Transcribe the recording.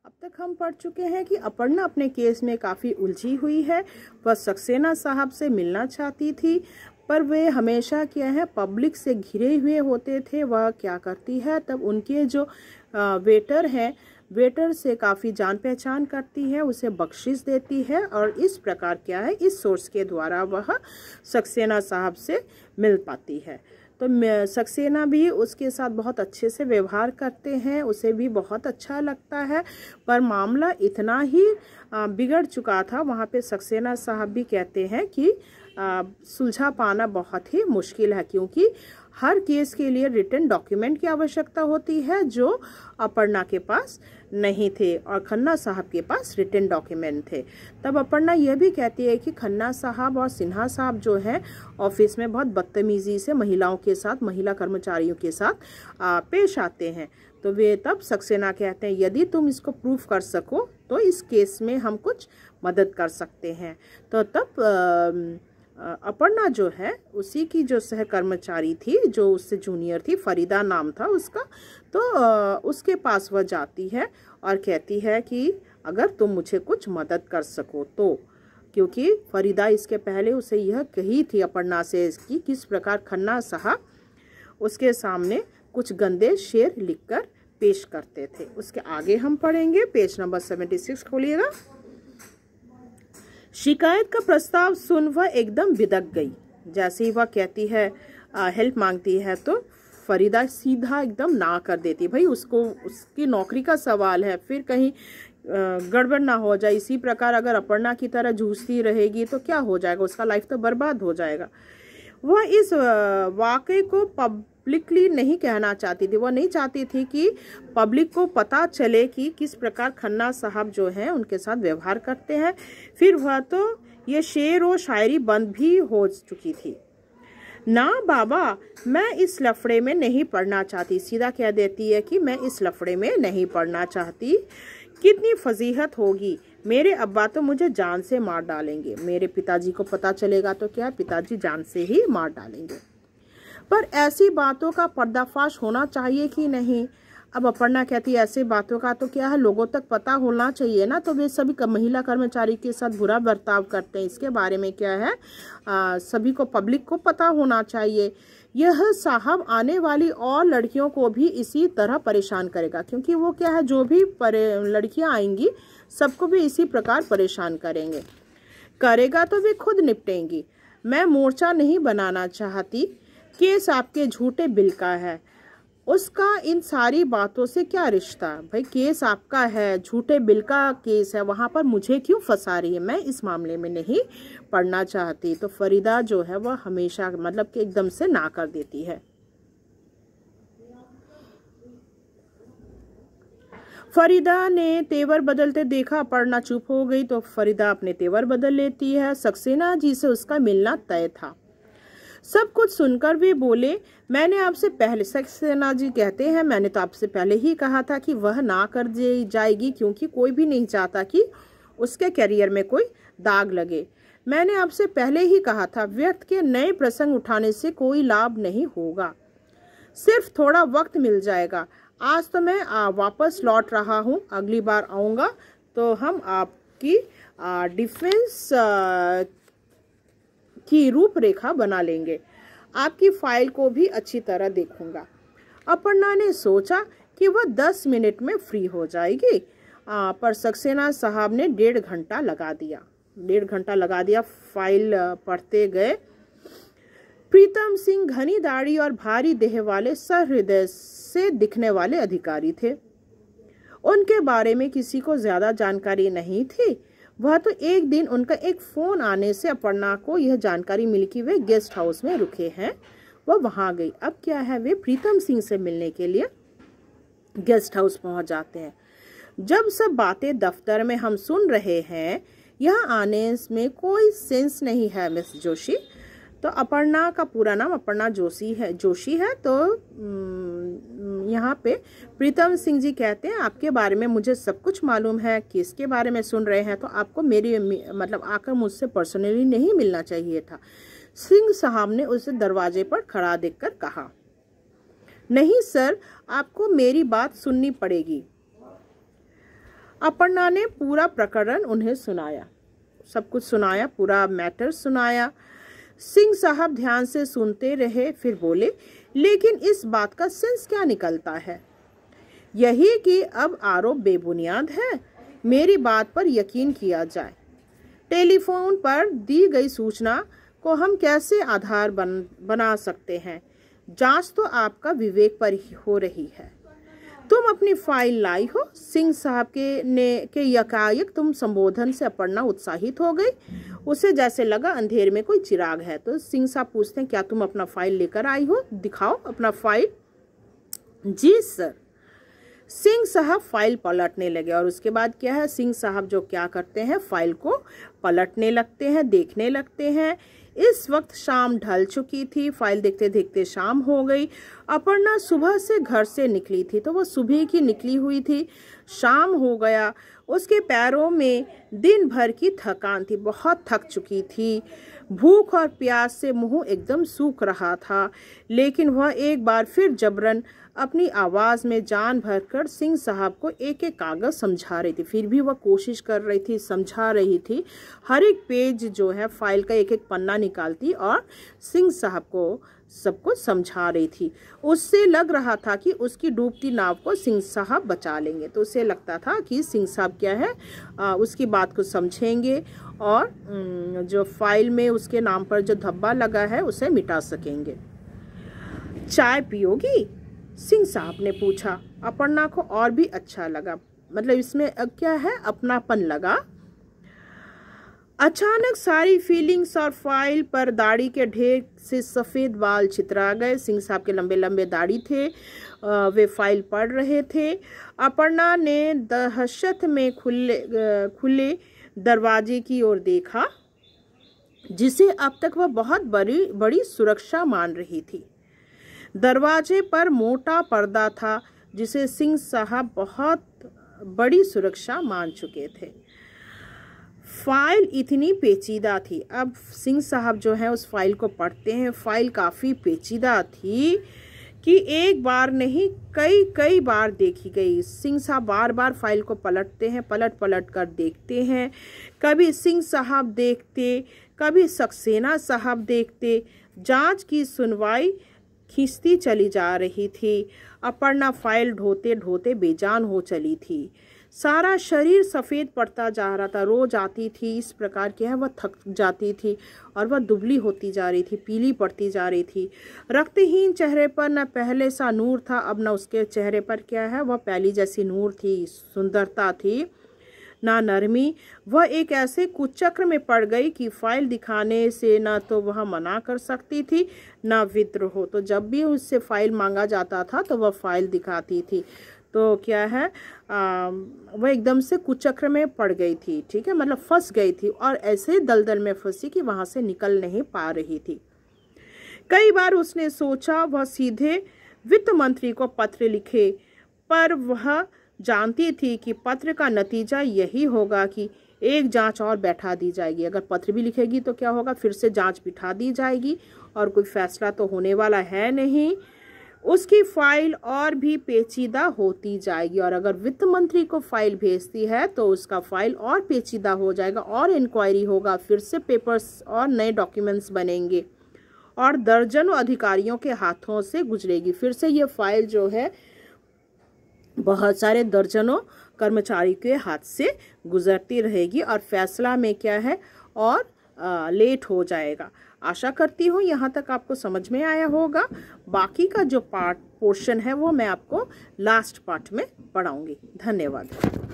अब तक हम पढ़ चुके हैं कि अपर्णा अपने केस में काफ़ी उलझी हुई है। वह सक्सेना साहब से मिलना चाहती थी, पर वे हमेशा क्या है पब्लिक से घिरे हुए होते थे। वह क्या करती है, तब उनके जो वेटर हैं, वेटर से काफ़ी जान पहचान करती है, उसे बख्शिश देती है और इस प्रकार क्या है, इस सोर्स के द्वारा वह सक्सेना साहब से मिल पाती है। तो सक्सेना भी उसके साथ बहुत अच्छे से व्यवहार करते हैं, उसे भी बहुत अच्छा लगता है। पर मामला इतना ही बिगड़ चुका था, वहाँ पे सक्सेना साहब भी कहते हैं कि सुलझा पाना बहुत ही मुश्किल है, क्योंकि हर केस के लिए रिटन डॉक्यूमेंट की आवश्यकता होती है, जो अपर्णा के पास नहीं थे और खन्ना साहब के पास रिटन डॉक्यूमेंट थे। तब अपर्णा यह भी कहती है कि खन्ना साहब और सिन्हा साहब जो हैं ऑफिस में बहुत बदतमीजी से महिलाओं के साथ, महिला कर्मचारियों के साथ पेश आते हैं। तो वे तब सक्सेना कहते हैं यदि तुम इसको प्रूफ कर सको तो इस केस में हम कुछ मदद कर सकते हैं। तो तब अपर्णा जो है उसी की जो सहकर्मचारी थी, जो उससे जूनियर थी, फरीदा नाम था उसका, तो उसके पास वह जाती है और कहती है कि अगर तुम मुझे कुछ मदद कर सको तो, क्योंकि फरीदा इसके पहले उसे यह कही थी अपर्णा से कि किस प्रकार खन्ना साहब उसके सामने कुछ गंदे शेर लिखकर पेश करते थे। उसके आगे हम पढ़ेंगे, पेज नंबर 76 खोलिएगा। शिकायत का प्रस्ताव सुन वह एकदम बिदक गई। जैसे ही वह कहती है हेल्प मांगती है, तो फरीदा सीधा एकदम ना कर देती। भाई उसको उसकी नौकरी का सवाल है, फिर कहीं गड़बड़ ना हो जाए। इसी प्रकार अगर अपर्णा की तरह जूझती रहेगी तो क्या हो जाएगा, उसका लाइफ तो बर्बाद हो जाएगा। वह इस वाकये को पब्लिकली नहीं कहना चाहती थी। वह नहीं चाहती थी कि पब्लिक को पता चले कि किस प्रकार खन्ना साहब जो हैं उनके साथ व्यवहार करते हैं। फिर वह तो ये शेर और शायरी बंद भी हो चुकी थी। ना बाबा, मैं इस लफड़े में नहीं पढ़ना चाहती। सीधा कह देती है कि मैं इस लफड़े में नहीं पढ़ना चाहती। कितनी फजीहत होगी, मेरे अब्बा तो मुझे जान से मार डालेंगे। मेरे पिताजी को पता चलेगा तो क्या, पिताजी जान से ही मार डालेंगे। पर ऐसी बातों का पर्दाफाश होना चाहिए कि नहीं। अब अपर्णा कहती है ऐसी बातों का तो क्या है, लोगों तक पता होना चाहिए ना। तो वे सभी महिला कर्मचारी के साथ बुरा बर्ताव करते हैं, इसके बारे में क्या है सभी को, पब्लिक को पता होना चाहिए। यह साहब आने वाली और लड़कियों को भी इसी तरह परेशान करेगा, क्योंकि वो क्या है, जो भी लड़कियां आएंगी सबको भी इसी प्रकार परेशान करेगा तो वे खुद निपटेंगी। मैं मोर्चा नहीं बनाना चाहती। केस आपके झूठे बिल का है, उसका इन सारी बातों से क्या रिश्ता। भाई केस आपका है, झूठे बिल का केस है, वहाँ पर मुझे क्यों फंसा रही है, मैं इस मामले में नहीं पढ़ना चाहती। तो फरीदा जो है वह हमेशा मतलब कि एकदम से ना कर देती है। फरीदा ने तेवर बदलते देखा, अपर्णा चुप हो गई, तो फरीदा अपने तेवर बदल लेती है। सक्सेना जी से उसका मिलना तय था। सब कुछ सुनकर वे बोले, मैंने आपसे पहले, सक्सेना जी कहते हैं, मैंने तो आपसे पहले ही कहा था कि वह ना कर जाएगी, क्योंकि कोई भी नहीं चाहता कि उसके करियर में कोई दाग लगे। मैंने आपसे पहले ही कहा था, व्यर्थ के नए प्रसंग उठाने से कोई लाभ नहीं होगा, सिर्फ थोड़ा वक्त मिल जाएगा। आज तो मैं वापस लौट रहा हूँ, अगली बार आऊँगा तो हम आपकी डिफेंस की रूपरेखा बना लेंगे, आपकी फाइल को भी अच्छी तरह देखूंगा। अपर्णा ने सोचा कि वह 10 मिनट में फ्री हो जाएगी, पर सक्सेना साहब ने 1.5 घंटा लगा दिया। 1.5 घंटा लगा दिया, फाइल पढ़ते गए। प्रीतम सिंह घनी दाढ़ी और भारी देह वाले सहृदय से दिखने वाले अधिकारी थे। उनके बारे में किसी को ज्यादा जानकारी नहीं थी। वह तो एक दिन उनका एक फोन आने से अपर्णा को यह जानकारी मिली कि वे गेस्ट हाउस में रुके हैं। वह वहां गई। अब क्या है, वे प्रीतम सिंह से मिलने के लिए गेस्ट हाउस पहुंच जाते हैं। जब सब बातें दफ्तर में हम सुन रहे हैं, यहाँ आने में कोई सेंस नहीं है मिस जोशी। तो अपर्णा का पूरा नाम अपर्णा जोशी है। तो यहाँ पे प्रीतम सिंह जी कहते हैं, आपके बारे में मुझे सब कुछ मालूम है, किसके बारे में सुन रहे हैं, तो आपको मेरी मतलब आकर मुझसे पर्सनली नहीं मिलना चाहिए था। सिंह साहब ने उसे दरवाजे पर खड़ा देखकर कहा, नहीं सर, आपको मेरी बात सुननी पड़ेगी। अपर्णा ने पूरा प्रकरण उन्हें सुनाया, सब कुछ सुनाया, पूरा मैटर सुनाया। सिंह साहब ध्यान से सुनते रहे, फिर बोले, लेकिन इस बात का सेंस क्या निकलता है? यही कि अब आरोप बेबुनियाद है। मेरी बात पर यकीन किया जाए। टेलीफोन पर दी गई सूचना को हम कैसे आधार बना सकते हैं? जांच तो आपका विवेक पर ही हो रही है। तुम अपनी फाइल लाई हो? सिंह साहब के यकायक तुम संबोधन से अपर्णा उत्साहित हो गई। उसे जैसे लगा अंधेरे में कोई चिराग है। तो सिंह साहब पूछते हैं, क्या तुम अपना फाइल लेकर आई हो? दिखाओ अपना फाइल। जी सर। सिंह साहब फाइल पलटने लगे और उसके बाद क्या है, सिंह साहब जो क्या करते हैं, फाइल को पलटने लगते हैं, देखने लगते हैं। इस वक्त शाम ढल चुकी थी। फाइल देखते देखते शाम हो गई। अपर्णा सुबह से घर से निकली थी तो वो सुबह की निकली हुई थी, शाम हो गया। उसके पैरों में दिन भर की थकान थी, बहुत थक चुकी थी। भूख और प्यास से मुंह एकदम सूख रहा था, लेकिन वह एक बार फिर जबरन अपनी आवाज में जान भरकर सिंह साहब को एक एक कागज समझा रही थी। फिर भी वह कोशिश कर रही थी, समझा रही थी। हर एक पेज जो है फाइल का एक एक पन्ना निकालती और सिंह साहब को सबको समझा रही थी। उससे लग रहा था कि उसकी डूबती नाव को सिंह साहब बचा लेंगे। तो उसे लगता था कि सिंह साहब क्या है, उसकी बात को समझेंगे और जो फाइल में उसके नाम पर जो धब्बा लगा है उसे मिटा सकेंगे। चाय पियोगी? सिंह साहब ने पूछा। अपर्णा को और भी अच्छा लगा, मतलब इसमें क्या है, अपनापन लगा। अचानक सारी फीलिंग्स और फाइल पर दाढ़ी के ढेर से सफ़ेद बाल चितरा गए। सिंह साहब के लंबे लंबे दाढ़ी थे। वे फाइल पढ़ रहे थे। अपर्णा ने दहशत में खुले दरवाजे की ओर देखा, जिसे अब तक वह बहुत बड़ी सुरक्षा मान रही थी। दरवाजे पर मोटा पर्दा था, जिसे सिंह साहब बहुत बड़ी सुरक्षा मान चुके थे। फाइल इतनी पेचीदा थी। अब सिंह साहब जो है उस फाइल को पढ़ते हैं। फाइल काफ़ी पेचीदा थी कि एक बार नहीं कई बार देखी गई। सिंह साहब बार बार फाइल को पलटते हैं, पलट पलट कर देखते हैं। कभी सिंह साहब देखते, कभी सक्सेना साहब देखते। जांच की सुनवाई खींचती चली जा रही थी। अपर्णा फाइल ढोते ढोते बेजान हो चली थी। सारा शरीर सफ़ेद पड़ता जा रहा था। रोज आती थी, इस प्रकार क्या है, वह थक जाती थी और वह दुबली होती जा रही थी, पीली पड़ती जा रही थी। रक्तहीन चेहरे पर न पहले सा नूर था, अब न उसके चेहरे पर क्या है, वह पहली जैसी नूर थी, सुंदरता थी, ना नरमी। वह एक ऐसे कुचक्र में पड़ गई कि फाइल दिखाने से न तो वह मना कर सकती थी, ना विद्रोह। तो जब भी उससे फाइल मांगा जाता था तो वह फाइल दिखाती थी। तो क्या है, वह एकदम से कुचक्र में पड़ गई थी, ठीक है, मतलब फंस गई थी और ऐसे दलदल में फंसी कि वहां से निकल नहीं पा रही थी। कई बार उसने सोचा वह सीधे वित्त मंत्री को पत्र लिखे, पर वह जानती थी कि पत्र का नतीजा यही होगा कि एक जांच और बैठा दी जाएगी। अगर पत्र भी लिखेगी तो क्या होगा, फिर से जांच बिठा दी जाएगी और कोई फैसला तो होने वाला है नहीं। उसकी फाइल और भी पेचीदा होती जाएगी और अगर वित्त मंत्री को फाइल भेजती है तो उसका फाइल और पेचीदा हो जाएगा और इंक्वायरी होगा, फिर से पेपर्स और नए डॉक्यूमेंट्स बनेंगे और दर्जनों अधिकारियों के हाथों से गुजरेगी। फिर से ये फाइल जो है बहुत सारे दर्जनों कर्मचारी के हाथ से गुजरती रहेगी और फैसला में क्या है और लेट हो जाएगा। आशा करती हूँ यहाँ तक आपको समझ में आया होगा। बाकी का जो पोर्शन है वो मैं आपको लास्ट पार्ट में पढ़ाऊंगी। धन्यवाद।